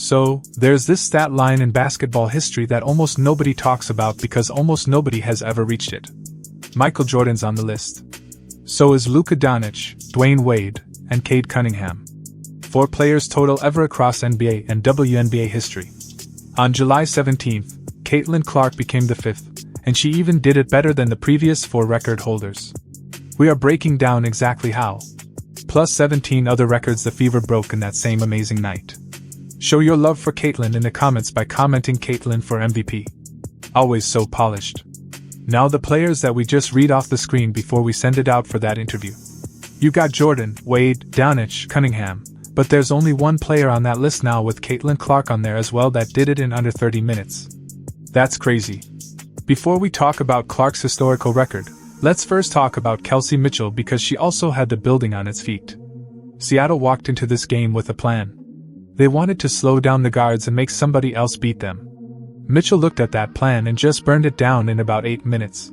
So, there's this stat line in basketball history that almost nobody talks about because almost nobody has ever reached it. Michael Jordan's on the list. So is Luka Doncic, Dwayne Wade, and Cade Cunningham. 4 players total ever across NBA and WNBA history. On July 17th, Caitlin Clark became the 5th, and she even did it better than the previous 4 record holders. We are breaking down exactly how. Plus 17 other records the Fever broke in that same amazing night. Show your love for Caitlin in the comments by commenting Caitlin for MVP. Always so polished. Now the players that we just read off the screen before we send it out for that interview. You got Jordan, Wade, Dončić, Cunningham, but there's only one player on that list now with Caitlin Clark on there as well that did it in under 30 minutes. That's crazy. Before we talk about Clark's historical record, let's first talk about Kelsey Mitchell because she also had the building on its feet. Seattle walked into this game with a plan. They wanted to slow down the guards and make somebody else beat them. Mitchell looked at that plan and just burned it down in about 8 minutes.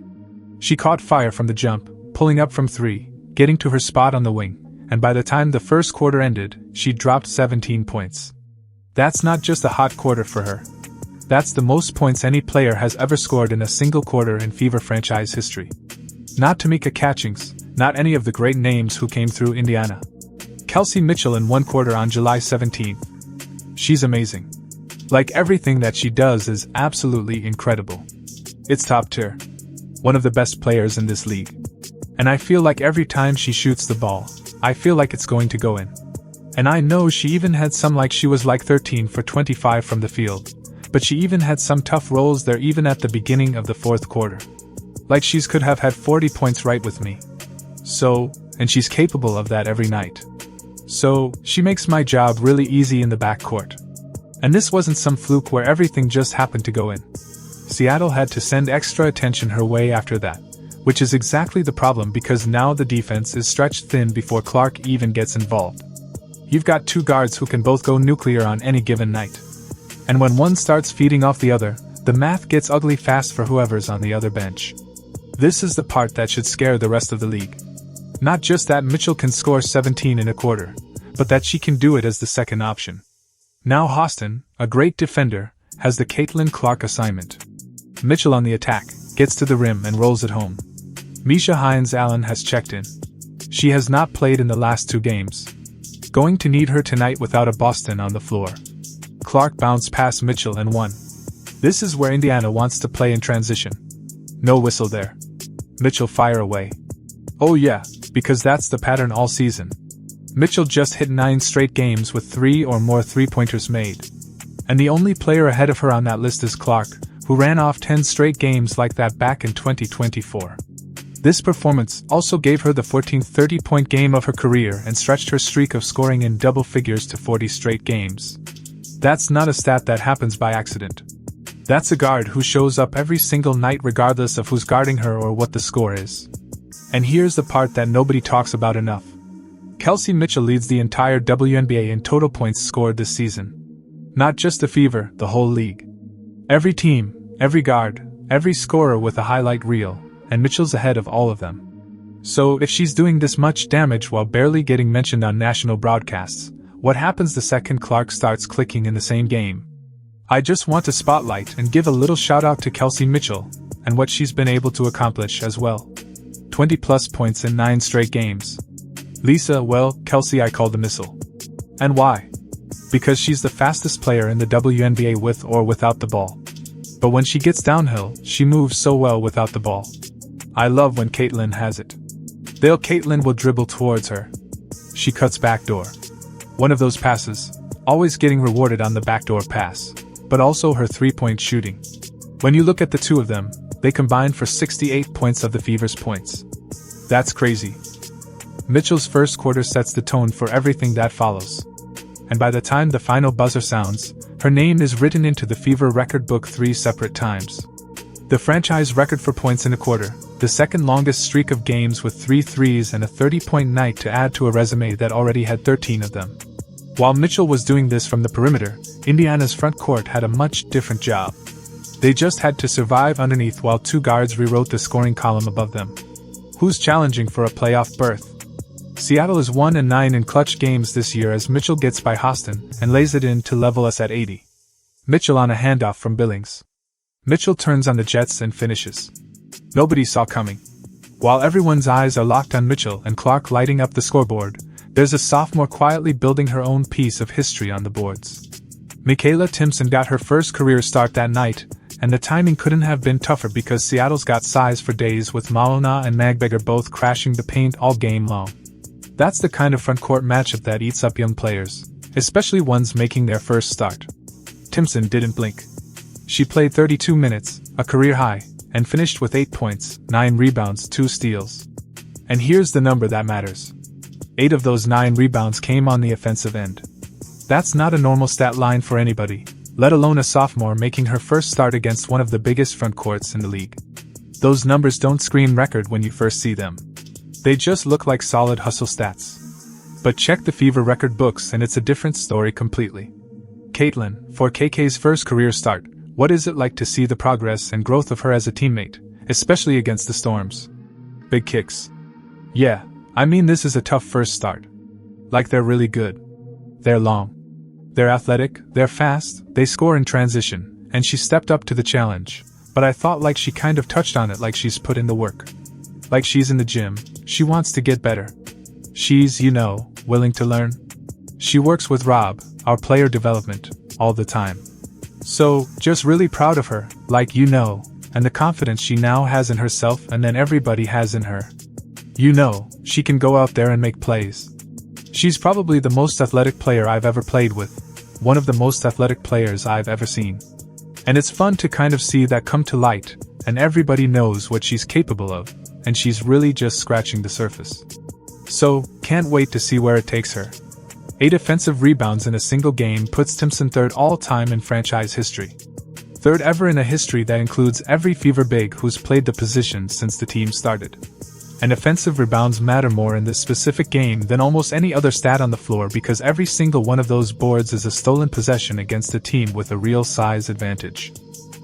She caught fire from the jump, pulling up from 3, getting to her spot on the wing, and by the time the first quarter ended, she dropped 17 points. That's not just a hot quarter for her. That's the most points any player has ever scored in a single quarter in Fever franchise history. Not Tamika Catchings, not any of the great names who came through Indiana. Kelsey Mitchell in 1 quarter on July 17th. She's amazing. Like everything that she does is absolutely incredible. It's top tier. One of the best players in this league. And I feel like every time she shoots the ball, I feel like it's going to go in. And I know she even had some like she was like 13 for 25 from the field. But she even had some tough rolls there even at the beginning of the 4th quarter. Like she's could have had 40 points right with me. So, and she's capable of that every night. So, she makes my job really easy in the backcourt. And this wasn't some fluke where everything just happened to go in. Seattle had to send extra attention her way after that, which is exactly the problem because now the defense is stretched thin before Clark even gets involved. You've got 2 guards who can both go nuclear on any given night. And when one starts feeding off the other, the math gets ugly fast for whoever's on the other bench. This is the part that should scare the rest of the league. Not just that Mitchell can score 17 in a quarter, but that she can do it as the second option. Now Hostin, a great defender, has the Caitlin Clark assignment. Mitchell on the attack, gets to the rim and rolls it home. Misha Hines-Allen has checked in. She has not played in the last 2 games. Going to need her tonight without a Boston on the floor. Clark bounced past Mitchell and won. This is where Indiana wants to play in transition. No whistle there. Mitchell fire away. Oh yeah, because that's the pattern all season. Mitchell just hit 9 straight games with 3 or more 3-pointers made. And the only player ahead of her on that list is Clark, who ran off 10 straight games like that back in 2024. This performance also gave her the 14th 30-point game of her career and stretched her streak of scoring in double figures to 40 straight games. That's not a stat that happens by accident. That's a guard who shows up every single night regardless of who's guarding her or what the score is. And here's the part that nobody talks about enough. Kelsey Mitchell leads the entire WNBA in total points scored this season. Not just the Fever, the whole league. Every team, every guard, every scorer with a highlight reel, and Mitchell's ahead of all of them. So if she's doing this much damage while barely getting mentioned on national broadcasts, what happens the second Clark starts clicking in the same game? I just want to spotlight and give a little shout out to Kelsey Mitchell, and what she's been able to accomplish as well. 20 plus points in 9 straight games. Lisa, well, Kelsey I call the missile. And why? Because she's the fastest player in the WNBA with or without the ball. But when she gets downhill, she moves so well without the ball. I love when Caitlin has it. Caitlin will dribble towards her. She cuts backdoor. One of those passes, always getting rewarded on the backdoor pass, but also her 3-point shooting. When you look at the 2 of them, they combined for 68 points of the Fever's points. That's crazy. Mitchell's first quarter sets the tone for everything that follows. And by the time the final buzzer sounds, her name is written into the Fever record book 3 separate times. The franchise record for points in a quarter, the second longest streak of games with 3 threes and a 30-point night to add to a resume that already had 13 of them. While Mitchell was doing this from the perimeter, Indiana's front court had a much different job. They just had to survive underneath while 2 guards rewrote the scoring column above them. Who's challenging for a playoff berth? Seattle is 1-9 in clutch games this year as Mitchell gets by Hostin and lays it in to level us at 80. Mitchell on a handoff from Billings. Mitchell turns on the Jets and finishes. Nobody saw coming. While everyone's eyes are locked on Mitchell and Clark lighting up the scoreboard, there's a sophomore quietly building her own piece of history on the boards. Mikayla Timpson got her first career start that night, and the timing couldn't have been tougher because Seattle's got size for days with Malona and Magbeger both crashing the paint all game long. That's the kind of front-court matchup that eats up young players, especially ones making their first start. Timpson didn't blink. She played 32 minutes, a career high, and finished with 8 points, 9 rebounds, 2 steals. And here's the number that matters. 8 of those 9 rebounds came on the offensive end. That's not a normal stat line for anybody, let alone a sophomore making her first start against one of the biggest front courts in the league. Those numbers don't scream record when you first see them. They just look like solid hustle stats. But check the Fever record books and it's a different story completely. Caitlin, for KK's first career start, what is it like to see the progress and growth of her as a teammate, especially against the Storms? Big kicks. Yeah, I mean this is a tough first start. Like they're really good. They're long. They're athletic, they're fast, they score in transition, and she stepped up to the challenge, but I thought like she kind of touched on it like she's put in the work. Like she's in the gym, she wants to get better. She's, willing to learn. She works with Rob, our player development, all the time. So, just really proud of her, and the confidence she now has in herself and then everybody has in her. She can go out there and make plays. She's probably the most athletic player I've ever played with, one of the most athletic players I've ever seen. And it's fun to kind of see that come to light, and everybody knows what she's capable of, and she's really just scratching the surface. So, can't wait to see where it takes her. 8 offensive rebounds in a single game puts Timpson third all-time in franchise history. Third ever in a history that includes every Fever big who's played the position since the team started. And offensive rebounds matter more in this specific game than almost any other stat on the floor because every single one of those boards is a stolen possession against a team with a real size advantage.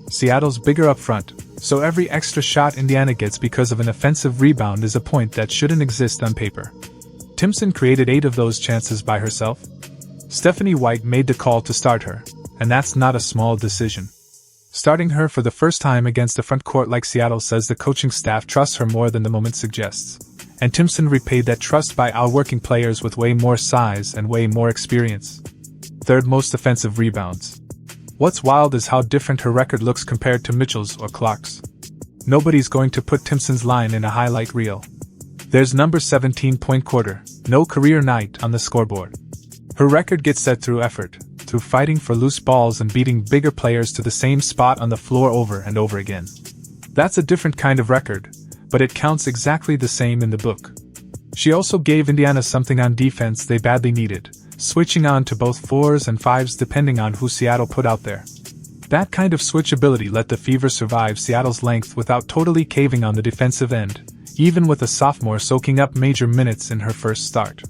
Seattle's bigger up front, so every extra shot Indiana gets because of an offensive rebound is a point that shouldn't exist on paper. Timpson created 8 of those chances by herself. Stephanie White made the call to start her, and that's not a small decision. Starting her for the first time against a front court like Seattle says the coaching staff trusts her more than the moment suggests, and Timpson repaid that trust by outworking players with way more size and way more experience. Third most offensive rebounds. What's wild is how different her record looks compared to Mitchell's or Clark's. Nobody's going to put Timpson's line in a highlight reel. There's number 17-point quarter, no career night on the scoreboard. Her record gets set through effort, through fighting for loose balls and beating bigger players to the same spot on the floor over and over again. That's a different kind of record, but it counts exactly the same in the book. She also gave Indiana something on defense they badly needed, switching on to both 4s and 5s depending on who Seattle put out there. That kind of switchability let the Fever survive Seattle's length without totally caving on the defensive end, even with a sophomore soaking up major minutes in her first start.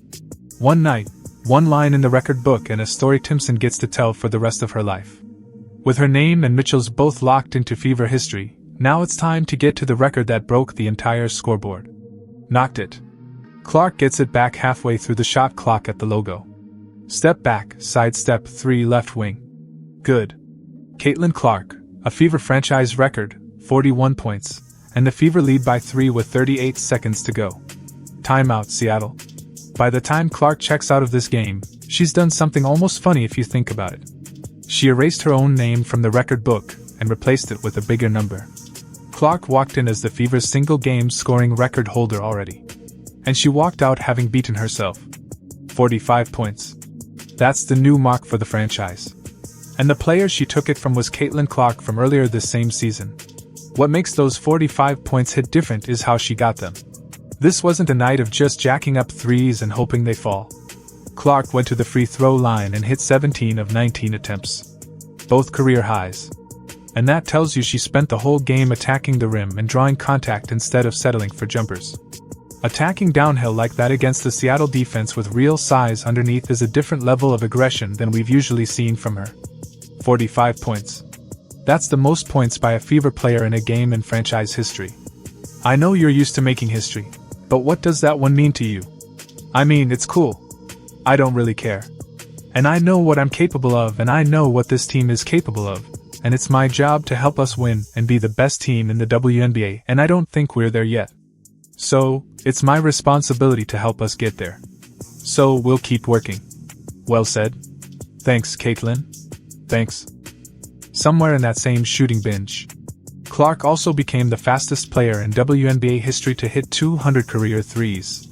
One night, one line in the record book and a story Timpson gets to tell for the rest of her life. With her name and Mitchell's both locked into Fever history, now it's time to get to the record that broke the entire scoreboard. Knocked it. Clark gets it back halfway through the shot clock at the logo. Step back, sidestep 3 left wing. Good. Caitlin Clark, a Fever franchise record, 41 points, and the Fever lead by 3 with 38 seconds to go. Timeout, Seattle. By the time Clark checks out of this game, she's done something almost funny if you think about it. She erased her own name from the record book and replaced it with a bigger number. Clark walked in as the Fever's single-game scoring record holder already. And she walked out having beaten herself. 45 points. That's the new mark for the franchise. And the player she took it from was Caitlin Clark from earlier this same season. What makes those 45 points hit different is how she got them. This wasn't a night of just jacking up 3s and hoping they fall. Clark went to the free throw line and hit 17 of 19 attempts. Both career highs. And that tells you she spent the whole game attacking the rim and drawing contact instead of settling for jumpers. Attacking downhill like that against the Seattle defense with real size underneath is a different level of aggression than we've usually seen from her. 45 points. That's the most points by a Fever player in a game in franchise history. I know you're used to making history, but what does that one mean to you? I mean, it's cool. I don't really care. And I know what I'm capable of, and I know what this team is capable of, and it's my job to help us win and be the best team in the WNBA, and I don't think we're there yet. So, it's my responsibility to help us get there. So, we'll keep working. Well said. Thanks, Caitlin. Thanks. Somewhere in that same shooting binge, Clark also became the fastest player in WNBA history to hit 200 career threes.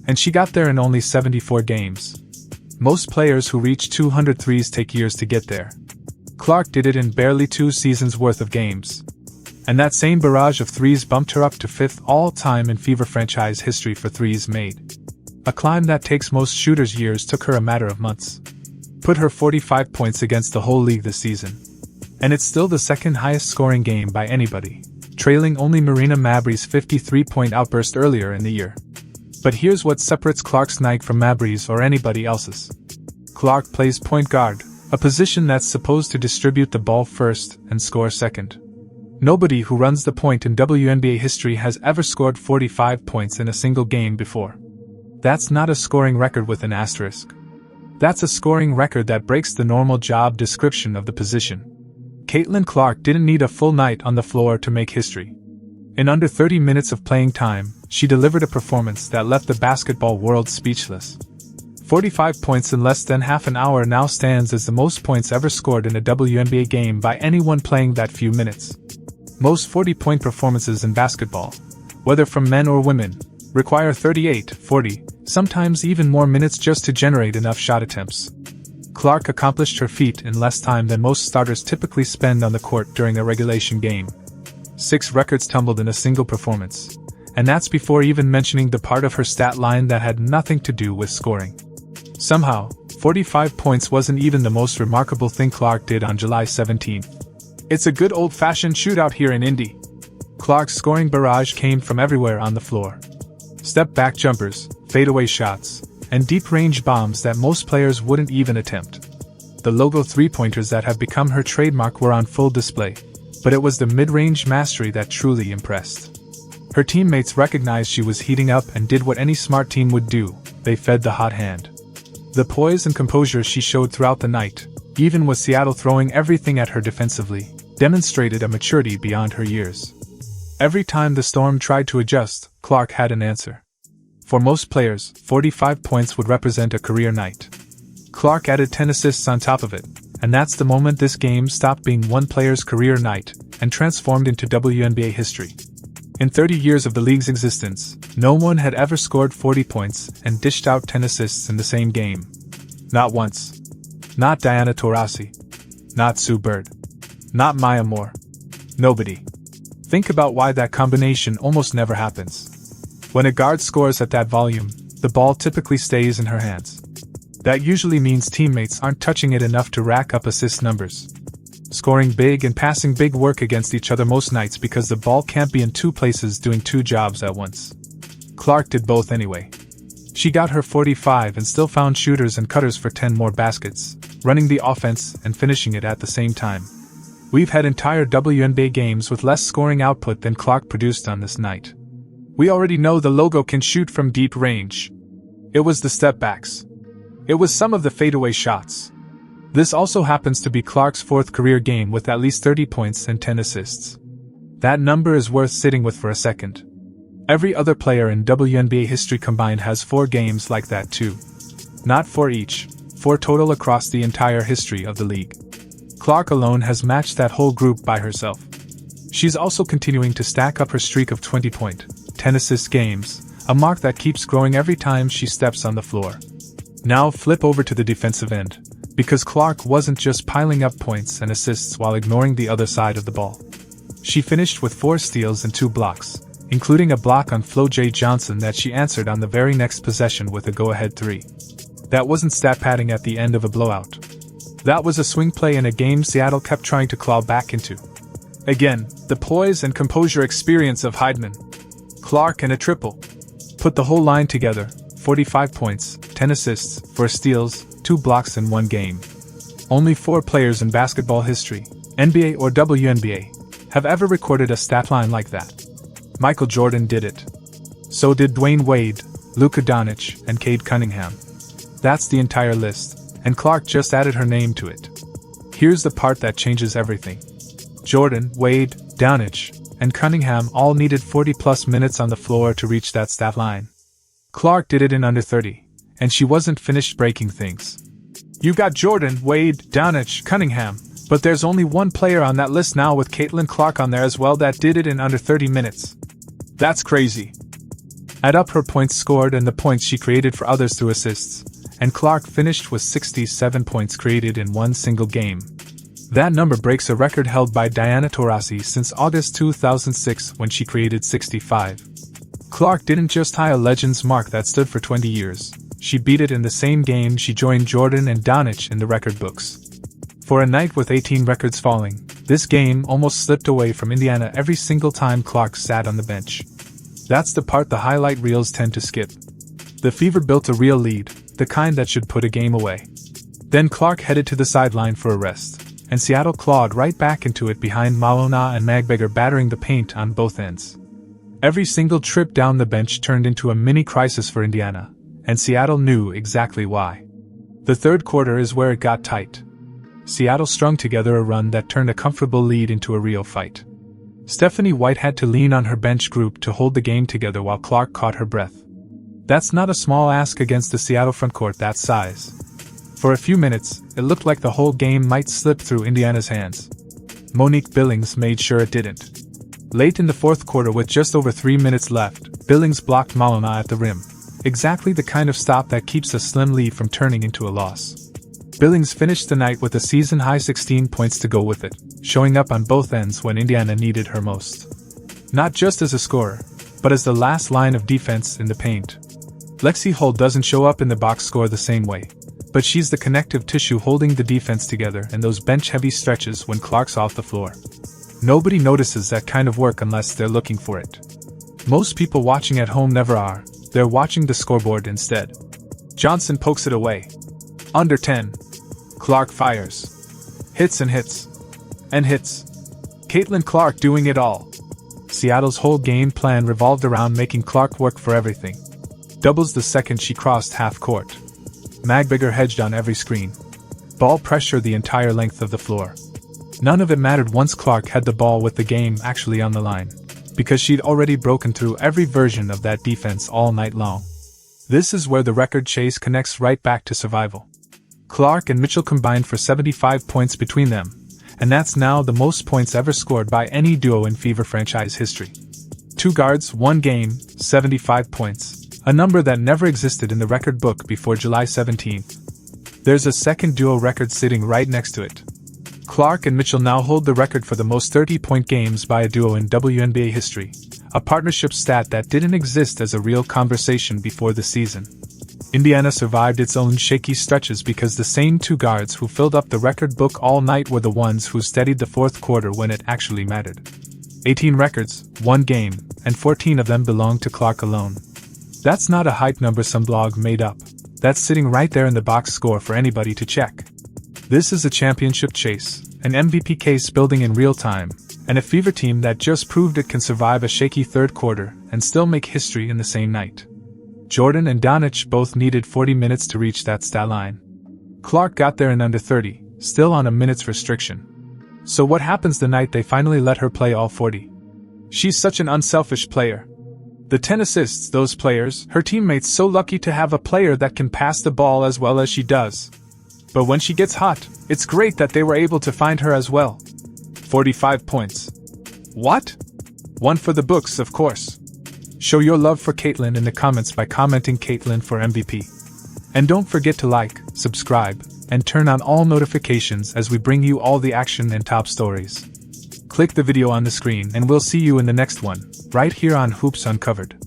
And she got there in only 74 games. Most players who reach 200 threes take years to get there. Clark did it in barely 2 seasons worth of games. And that same barrage of threes bumped her up to 5th all-time in Fever franchise history for threes made. A climb that takes most shooters years took her a matter of months. Put her 45 points against the whole league this season. And it's still the second highest scoring game by anybody, trailing only Marina Mabrey's 53-point outburst earlier in the year. But here's what separates Clark's night from Mabrey's or anybody else's. Clark plays point guard, a position that's supposed to distribute the ball first and score second. Nobody who runs the point in WNBA history has ever scored 45 points in a single game before. That's not a scoring record with an asterisk. That's a scoring record that breaks the normal job description of the position. Caitlin Clark didn't need a full night on the floor to make history. In under 30 minutes of playing time, she delivered a performance that left the basketball world speechless. 45 points in less than half an hour now stands as the most points ever scored in a WNBA game by anyone playing that few minutes. Most 40-point performances in basketball, whether from men or women, require 38, 40, sometimes even more minutes just to generate enough shot attempts. Clark accomplished her feat in less time than most starters typically spend on the court during a regulation game. 6 records tumbled in a single performance. And that's before even mentioning the part of her stat line that had nothing to do with scoring. Somehow, 45 points wasn't even the most remarkable thing Clark did on July 17th. It's a good old-fashioned shootout here in Indy. Clark's scoring barrage came from everywhere on the floor. Step-back jumpers, fadeaway shots, and deep-range bombs that most players wouldn't even attempt. The logo three-pointers that have become her trademark were on full display, but it was the mid-range mastery that truly impressed. Her teammates recognized she was heating up and did what any smart team would do: they fed the hot hand. The poise and composure she showed throughout the night, even with Seattle throwing everything at her defensively, demonstrated a maturity beyond her years. Every time the Storm tried to adjust, Clark had an answer. For most players, 45 points would represent a career night. Clark added 10 assists on top of it, and that's the moment this game stopped being one player's career night and transformed into WNBA history. In 30 years of the league's existence, no one had ever scored 40 points and dished out 10 assists in the same game. Not once. Not Diana Taurasi. Not Sue Bird. Not Maya Moore. Nobody. Think about why that combination almost never happens. When a guard scores at that volume, the ball typically stays in her hands. That usually means teammates aren't touching it enough to rack up assist numbers. Scoring big and passing big work against each other most nights because the ball can't be in 2 places doing 2 jobs at once. Clark did both anyway. She got her 45 and still found shooters and cutters for 10 more baskets, running the offense and finishing it at the same time. We've had entire WNBA games with less scoring output than Clark produced on this night. We already know the logo can shoot from deep range. It was the step backs. It was some of the fadeaway shots. This also happens to be Clark's 4th career game with at least 30 points and 10 assists. That number is worth sitting with for a second. Every other player in WNBA history combined has 4 games like that too. Not 4 each, 4 total across the entire history of the league. Clark alone has matched that whole group by herself. She's also continuing to stack up her streak of 20-point, 10-assist games, a mark that keeps growing every time she steps on the floor. Now flip over to the defensive end, because Clark wasn't just piling up points and assists while ignoring the other side of the ball. She finished with 4 steals and 2 blocks, including a block on Flo J. Johnson that she answered on the very next possession with a go-ahead 3. That wasn't stat padding at the end of a blowout. That was a swing play in a game Seattle kept trying to claw back into. Again, the poise and composure experience of Heidman. Clark and a triple. Put the whole line together: 45 points, 10 assists, 4 steals, 2 blocks in 1 game. Only 4 players in basketball history, NBA or WNBA, have ever recorded a stat line like that. Michael Jordan did it. So did Dwayne Wade, Luka Doncic, and Cade Cunningham. That's the entire list, and Clark just added her name to it. Here's the part that changes everything. Jordan, Wade, Doncic, and Cunningham all needed 40-plus minutes on the floor to reach that stat line. Clark did it in under 30, and she wasn't finished breaking things. You got Jordan, Wade, Doncic, Cunningham, but there's only one player on that list now with Caitlin Clark on there as well that did it in under 30 minutes. That's crazy. Add up her points scored and the points she created for others through assists, and Clark finished with 67 points created in one single game. That number breaks a record held by Diana Taurasi since August 2006 when she created 65. Clark didn't just tie a Legends mark that stood for 20 years, she beat it in the same game she joined Jordan and Doncic in the record books. For a night with 18 records falling, this game almost slipped away from Indiana every single time Clark sat on the bench. That's the part the highlight reels tend to skip. The Fever built a real lead, the kind that should put a game away. Then Clark headed to the sideline for a rest, and Seattle clawed right back into it behind Malona and Magbeger battering the paint on both ends. Every single trip down the bench turned into a mini crisis for Indiana, and Seattle knew exactly why. The third quarter is where it got tight. Seattle strung together a run that turned a comfortable lead into a real fight. Stephanie White had to lean on her bench group to hold the game together while Clark caught her breath. That's not a small ask against the Seattle frontcourt that size. For a few minutes, it looked like the whole game might slip through Indiana's hands. Monique Billings made sure it didn't. Late in the fourth quarter with just over 3 minutes left, Billings blocked Malona at the rim. Exactly the kind of stop that keeps a slim lead from turning into a loss. Billings finished the night with a season-high 16 points to go with it, showing up on both ends when Indiana needed her most. Not just as a scorer, but as the last line of defense in the paint. Lexie Hull doesn't show up in the box score the same way, but she's the connective tissue holding the defense together in those bench-heavy stretches when Clark's off the floor. Nobody notices that kind of work unless they're looking for it. Most people watching at home never are, they're watching the scoreboard instead. Johnson pokes it away. Under 10. Clark fires. Hits and hits. And hits. Caitlin Clark doing it all. Seattle's whole game plan revolved around making Clark work for everything. Doubles the second she crossed half court. Magbeger hedged on every screen. Ball pressure the entire length of the floor. None of it mattered once Clark had the ball with the game actually on the line, because she'd already broken through every version of that defense all night long. This is where the record chase connects right back to survival. Clark and Mitchell combined for 75 points between them, and that's now the most points ever scored by any duo in Fever franchise history. 2 guards, 1 game, 75 points, a number that never existed in the record book before July 17th. There's a second duo record sitting right next to it. Clark and Mitchell now hold the record for the most 30-point games by a duo in WNBA history, a partnership stat that didn't exist as a real conversation before the season. Indiana survived its own shaky stretches because the same 2 guards who filled up the record book all night were the ones who steadied the fourth quarter when it actually mattered. 18 records, 1 game, and 14 of them belonged to Clark alone. That's not a hype number some blog made up. That's sitting right there in the box score for anybody to check. This is a championship chase, an MVP case building in real time, and a Fever team that just proved it can survive a shaky third quarter and still make history in the same night. Jordan and Doncic both needed 40 minutes to reach that stat line. Clark got there in under 30, still on a minutes restriction. So what happens the night they finally let her play all 40? She's such an unselfish player. The 10 assists, those players, her teammates so lucky to have a player that can pass the ball as well as she does. But when she gets hot, it's great that they were able to find her as well. 45 points. What? One for the books, of course. Show your love for Caitlin in the comments by commenting Caitlin for MVP. And don't forget to like, subscribe, and turn on all notifications as we bring you all the action and top stories. Click the video on the screen and we'll see you in the next one, right here on Hoops Uncovered.